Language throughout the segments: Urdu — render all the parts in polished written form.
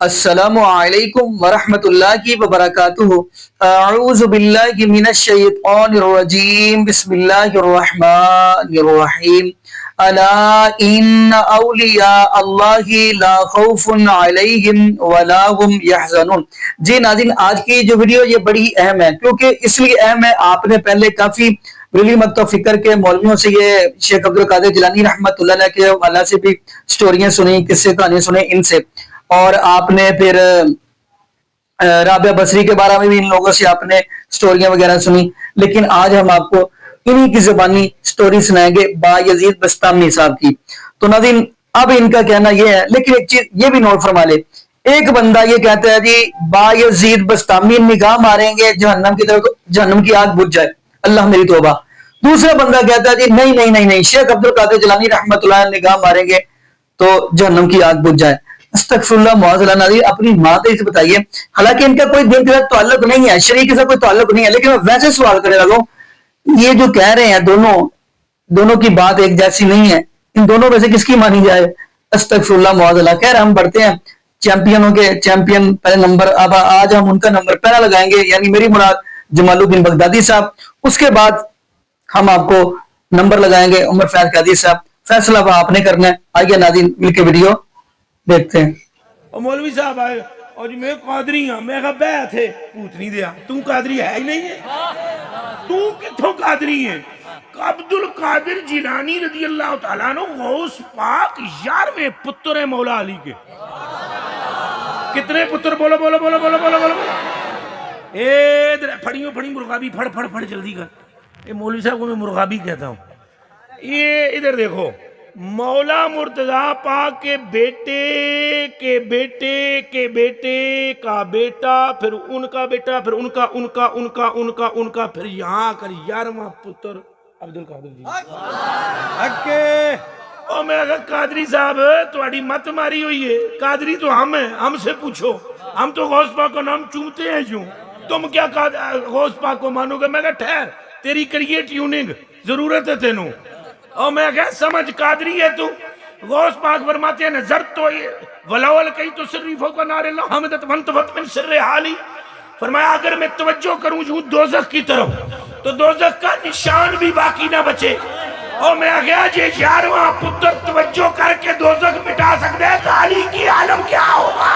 السلام علیکم ورحمۃ اللہ وبرکاتہ۔ اعوذ باللہ من الشیطان الرجیم، بسم اللہ الرحمن الرحیم۔ الا ان اولیاء اللہ لا خوف علیہم ولا هم يحزنون۔ جی ناظرین، آج کی جو ویڈیو یہ بڑی اہم ہے، کیونکہ اس لیے اہم ہے، آپ نے پہلے کافی بریلی مت و فکر کے مولویوں سے، یہ شیخ عبدالقادر جیلانی رحمۃ اللہ علیہ کے حوالے سے بھی سٹوریاں سنی، قصے کہانی سنے ان سے، اور آپ نے پھر رابعہ بصری کے بارے میں بھی ان لوگوں سے آپ نے سٹوریاں وغیرہ سنی، لیکن آج ہم آپ کو انہی کی زبانی سٹوری سنائیں گے با یزید بستامی صاحب کی۔ تو ناظرین، اب ان کا کہنا یہ ہے، لیکن ایک چیز یہ بھی نوٹ فرما لے، ایک بندہ یہ کہتا ہے جی با یزید بستامی نگاہ ماریں گے جہنم کی طرف، جہنم کی آگ بجھ جائے، اللہ میری توبہ۔ دوسرا بندہ کہتا ہے جی نہیں نہیں نہیں نہیں، شیخ عبدالقادر جیلانی رحمۃ اللہ علیہ نگاہ ماریں گے تو جہنم کی آگ بجھ جائے۔ استغفر اللہ، معاذ اللہ۔ ناظرین، اپنی ماں سے بتائیے، حالانکہ ان کا کوئی دین کے ساتھ تعلق نہیں ہے، شریعت کے ساتھ کوئی تعلق نہیں ہے، لیکن میں ویسے سوال کرنے لگا ہوں، یہ جو کہہ رہے ہیں دونوں کی بات ایک جیسی نہیں ہے، ان دونوں میں سے کس کی مانی جائے؟ استغفر اللہ، معاذ اللہ۔ خیر، ہم بڑھتے ہیں چیمپئنوں کے چیمپئن پہلے نمبر، اب آج ہم ان کا نمبر پہلا لگائیں گے، یعنی میری مراد جمال الدین بغدادی صاحب۔ اس کے بعد ہم آپ کو نمبر لگائیں گے عمر فیض قادری صاحب۔ فیصلہ آپ نے کرنا ہے۔ آئیے ناظرین، مل کے ویڈیو دیکھتے ہیں۔ اور مولوی صاحب آئے اور جی میں قادری ہاں، میں کہا بیعت ہے، پوت نہیں دیا، تو قادری ہے ہی نہیں ہے، تو کتھوں قادری ہے؟ عبدالقادر جیلانی رضی اللہ تعالیٰ عنہ غوث پاک 11ویں پتر ہیں مولا علی کے۔ کتنے پتر؟ بولو بولو بولو بولو بولو بولو۔ پھڑیوں پھڑی مرغابی، پھڑ پھڑ پھڑ جلدی کر۔ یہ مولوی صاحب کو میں مرغابی کہتا ہوں۔ یہ ادھر دیکھو، مولا مرتضیٰ پاک کے بیٹے کے بیٹے کے بیٹے کا بیٹا، پھر ان کا بیٹا، پھر ان کا ان کا ان کا ان کا ان کا، پھر یہاں آ کر 11واں پتر عبدالقادر جی۔ اور میں اگر قادری صاحب تمہاری مت ماری ہوئی ہے، قادری تو ہم ہیں، ہم سے پوچھو، ہم تو غوث پاک کا نام چومتے ہیں یوں، تم کیا غوث پاک کو مانو گے؟ میں کہا ٹھہر، تیری کریے ٹیوننگ، ضرورت ہے تینوں۔ اور میں کہا سمجھ، قادری ہے تو؟ غوث پاک فرماتے ہیں نظر تو ولاول کئی تو سریفوں کا نار اللہ حمدت منتفت من سر حالی، فرمایا اگر میں توجہ کروں جو دوزخ کی طرف تو دوزخ کا نشان بھی باقی نہ بچے۔ اور میں کہا جی 11واں پتر توجہ کر کے دوزخ مٹا سکتے ہیں تو علی کی عالم کیا ہوگا؟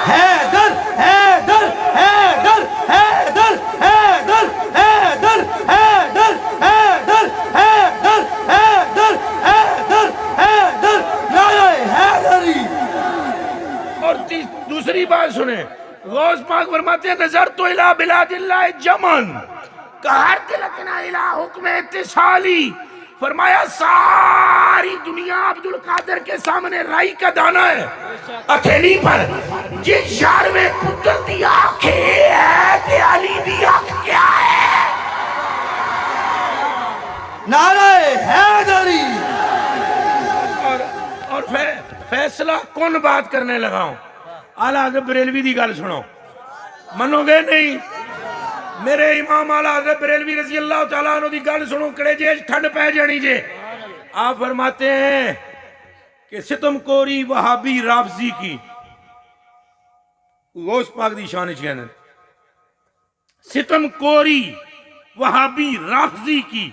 حیدر حیدر حیدر حیدر حیدر حیدر حیدر حیدر حیدر حیدر حیدر حیدر نعرہ حیدری۔ اور دوسری بات سنیں، غوث پاک فرماتے ہیں نظر تو الہ بلاد اللہ جمن کہر تلکنا الہ حکم اتصالی، فرمایا ساری دنیا عبدالقادر کے سامنے رائی کا دانہ ہے اتھیلی پر، جی 11ویں پتر دی آنکھیں ہے تے علی دی آنکھ کیا ہے؟ نعرہ حیدری۔ اور فیصلہ کون بات کرنے لگا ہوں؟ اعلیٰ حضرت بریلوی دی گل سنو، منو گے نہیں؟ میرے امام اعلیٰ حضرت بریلوی رضی اللہ تعالیٰ عنہ دی گل سنو، کڑے جے ٹھنڈ پہ جانی جے۔ آپ فرماتے ہیں کہ ستم کوری وہابی رافضی کی، غوث پاک دی شان چکنے، ستم کوری وہابی رافضی کی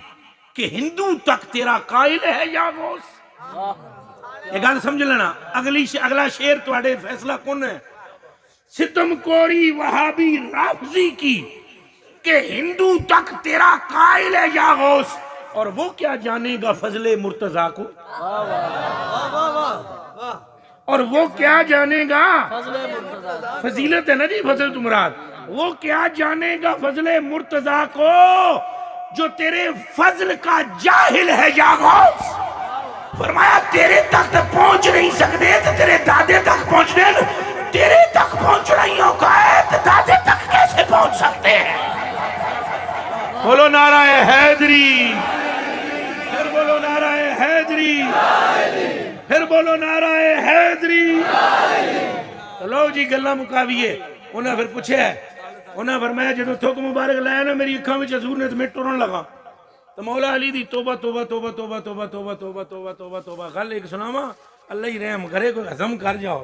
کہ ہندو تک تیرا قائل ہے یا غوث؟ یہ گل سمجھ لینا، اگلا شعر تواڈے فیصلہ کون ہے؟ ستم کوری وہابی رافضی کی کہ ہندو تک تیرا قائل ہے یا غوث، اور وہ کیا جانے گا فضل مرتضیٰ کو؟ اور وہ کیا جانے گا؟ فضیلت ہے نا جی، فضل تو مراد، وہ کیا جانے گا فضل مرتضیٰ کو جو تیرے فضل کا جاہل ہے یا غوث؟ فرمایا تیرے تک پہنچ نہیں سکتے تو تیرے دادے تک پہنچنے، تیرے تک پہنچنا ہی ہوگا ہے تو دادے تک کیسے پہنچ سکتے ہیں؟ بولو نعرہ حیدری، پھر بولو نعرہ حیدری، پھر بولو نعرہ حیدری۔ تو لو جی گلہ مقابیے، انہیں پھر پوچھے ہے، انہیں فرمایا جدو تھوک مبارک لائے نا میری اکھاں میں حضور نے تو میں ٹرن لگا، تو مولا علی دی توبہ توبہ توبہ توبہ توبہ توبہ توبہ توبہ توبہ توبہ، گل ایک سناواں، اللہ ہی رحم کرے کوئی ہضم کر جاؤ۔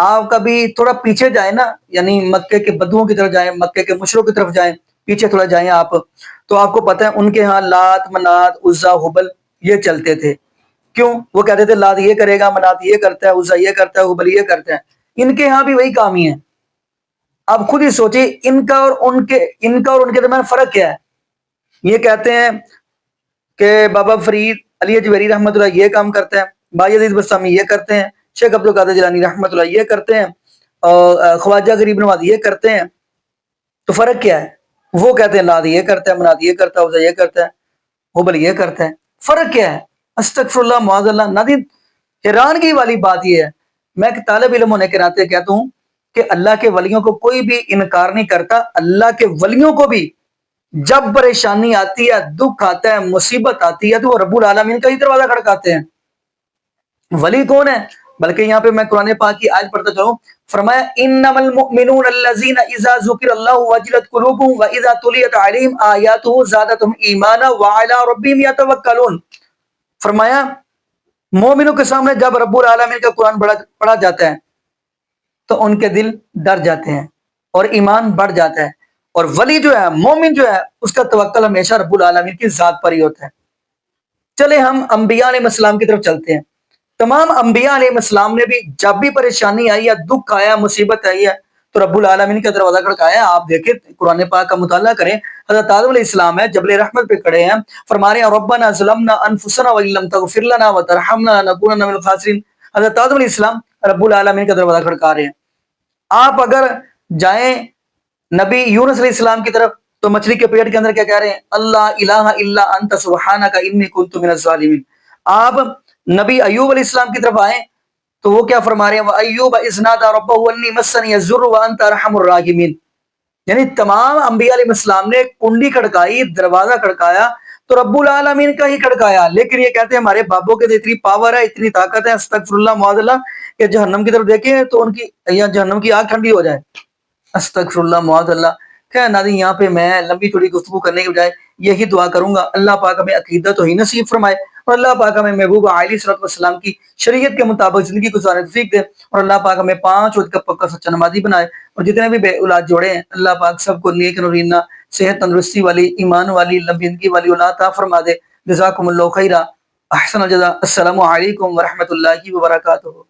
آپ کبھی تھوڑا پیچھے جائیں نا، یعنی مکے کے بدوؤں کی طرف جائیں، مکے کے مشرکوں کی طرف جائیں، پیچھے تھوڑا جائیں آپ، تو آپ کو پتہ ہے ان کے ہاں لات منات عزا ہبل یہ چلتے تھے. کیوں؟ وہ کہتے تھے لات یہ کرے گا، منات یہ کرتا ہے، عزا یہ کرتا ہے، ہبل یہ کرتا ہے. ان کے ہاں بھی وہی کام ہی ہے. آپ خود ہی سوچیں ان کا اور ان کے درمیان فرق کیا ہے. یہ کہتے ہیں کہ بابا فرید علی اجویری رحمۃ اللہ یہ کام کرتا ہے، بایزید بستامی یہ کرتے ہیں، شیخ عبد القادر جیلانی رحمۃ اللہ یہ کرتے ہیں، اور خواجہ غریب نواز یہ کرتے ہیں. تو فرق کیا ہے؟ وہ کہتے ہیں لات یہ کرتا ہے، منات یہ کرتا ہے، عزا یہ کرتا ہے، ہبل یہ کرتا ہے. فرق کیا ہے؟ استغفر اللہ معاذ اللہ. نادر حیرانگی والی بات یہ ہے، میں ایک طالب علم ہونے کے ناطے کہتا ہوں کہ اللہ کے ولیوں کو کوئی بھی انکار نہیں کرتا. اللہ کے ولیوں کو بھی جب پریشانی آتی ہے، دکھ آتا ہے، مصیبت آتی ہے، تو وہ رب العالمین کا ہی دروازہ کھڑکاتے ہیں. ولی کون ہے؟ بلکہ یہاں پہ میں قرآن پاک کی آیت پڑھتا چلوں. فرمایا انما المؤمنون الذین اذا ذکر اللہ وجلت قلوبهم واذا تلیت علیہم آیاتہ زادتہم ایمانا وعلی ربہم یتوکلون. فرمایا مومنوں کے سامنے جب رب العالمین کا قرآن پڑھا جاتا ہے تو ان کے دل ڈر جاتے ہیں اور ایمان بڑھ جاتا ہے. اور ولی جو ہے، مومن جو ہے، اس کا توکل ہمیشہ رب العالمین کی ذات پر ہی ہوتا ہے. چلے ہم انبیاء علیہ السلام کی طرف چلتے ہیں. تمام انبیاء علیہ السلام نے بھی جب بھی پریشانی آئی ہے، دکھ آیا، مصیبت آئی ہے، تو رب العالمین کا دروازہ کھڑکایا. آپ دیکھیں قرآن پاک کا مطالعہ کریں. حضرت آدم علیہ السلام ہے جبل رحمت پہ کھڑے ہیں، فرما رہے ہیں ربنا ظلمنا انفسنا وان لم تغفر لنا وترحمنا لنکونن من الخاسرین. حضرت آدم علیہ السلام رب العالمین کا دروازہ کھڑکا رہے ہیں. آپ اگر جائیں نبی یونس علیہ السلام کی طرف تو مچھلی کے پیٹ کے اندر کیا کہہ رہے ہیں؟ اللہ الہ الا انت سبحانک انی کنت من الظالمین. آپ نبی ایوب علیہ السلام کی طرف آئیں تو وہ کیا فرما رہے ہیں؟ وَأَيُّوبَ إِذْ نَادَىٰ رَبَّهُ أَنِّي مَسَّنِيَ الضُّرُّ وَأَنْتَ أَرْحَمُ الرَّاحِمِينَ. یعنی تمام انبیاء علیہ السلام نے کنڈی کھڑکائی، دروازہ کھڑکایا تو رب العالمین کا ہی کھڑکایا. لیکن یہ کہتے ہیں ہمارے بابوں کے اتنی پاور ہے، اتنی طاقت ہے، استغفر اللہ معاذ اللہ، کہ جہنم کی طرف دیکھیں تو ان کی یا جہنم کی آگ ٹھنڈی ہو جائے. استغفر اللہ معاذ اللہ. خیر ناظرین، یہاں پہ میں لمبی تھوڑی گفتگو کرنے کے بجائے یہی دعا کروں گا اللہ پاک ہمیں عقیدت ہی نصیب فرمائے، اور اللہ پاک ہمیں محبوب علیہ الصلوۃ والسلام کی شریعت کے مطابق زندگی گزارنے کی توفیق دے، اور اللہ پاک ہمیں 5 وقت کا پکا سچا نمازی بنائے. اور جتنے بھی بے اولاد جوڑے ہیں اللہ پاک سب کو نیک نورینہ، صحت تندرستی والی، ایمان والی، لمبی زندگی والی اولاد عطا فرما دے. جزاکم اللہ خیرا، احسن الجزاء. السلام علیکم ورحمۃ اللہ وبرکاتہ.